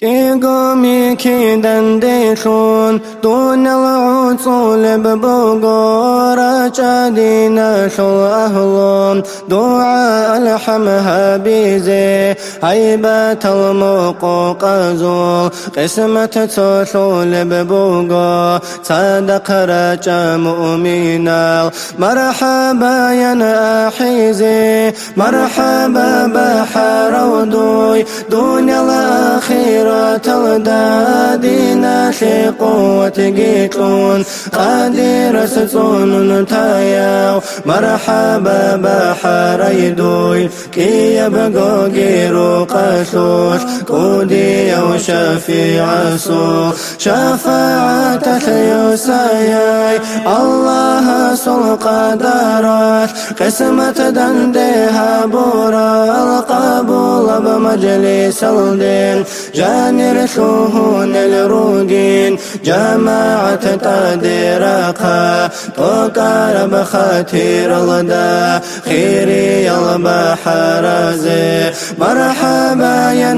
قومي كيدن ديشون دون العصول ببقورة جدينا شو أهلهم دعاء الحمها بيزي عيبة المقوق زول قسمة تشول ببقو صدق رجا مؤمنا مرحبا يا أحيزي مرحبا بحر ودوي دون الأخير تلدادينا شي قوة قيتون قادر ستون تاياو مرحبا بحر يدوي كي يبقو غيرو قشوش قودي وشفيع سو شفاعة يساياي الله سل قدرات قسمة دندها بورا القبول بمجلس الدين جانر شهون الروقين جماعة تديرقا توقار بخاتير الدا خيري البحر زي مرحبا يا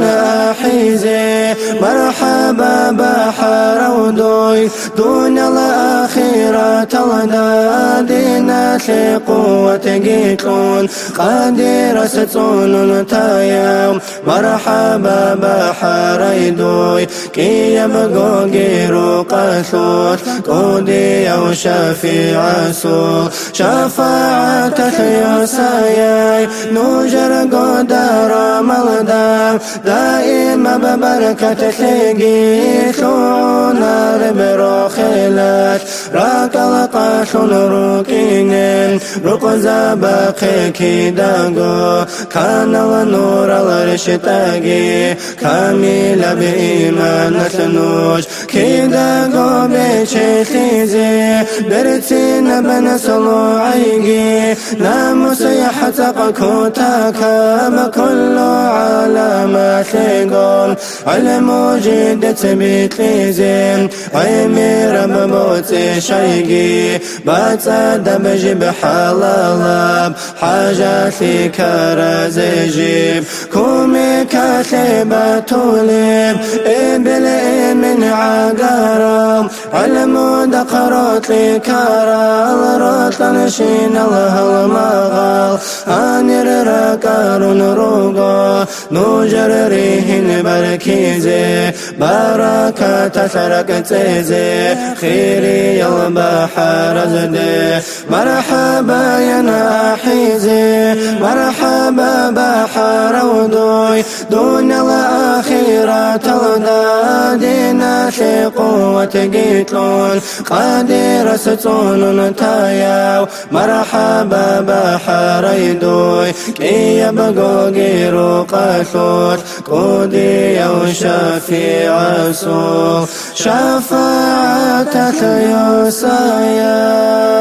أحيزي مرحبا بحر ودوي دون الأخيرة الدادين شي قوة قيتون قادر ستون تايا مرحبا بحر يدوي كي يبقو غيرو قشوش قودي أو شفيع سو شفاعة يساياي نوجر قدر ملدا دائما ببركة تلقي شعونا ربرو خيلات راك القاشون روكينين رقزا باقي كيداغو كان النور الرشتاقي كامل بإيمان تنوش كيداغو بشيخيزي برتين بنسلو عيقي ناموس يحتق كوتاكا بكل علامات يقول علم جدة بيتليزي عيمي رب بوتي شيقي باتساد بجيب حلالاب حاجاتي كرزي جيب كومي كاتبة توليب إبلي من عقارب علم دقرات لي كارال رطن شين الله المغال أنير راكارون روغو نوجر ريهن بركيزي بركة ترك تيزي خيري البحر زدي مرحبا يا أحيزي مرحبا بحر ودوي دون الأخيرة الدادين شي قوة قيتلون قادر ستون تاياو مرحبا بحر يدوي كي يبقو غيرو قشوش قودي أو شفيع سو شفاعة يسايا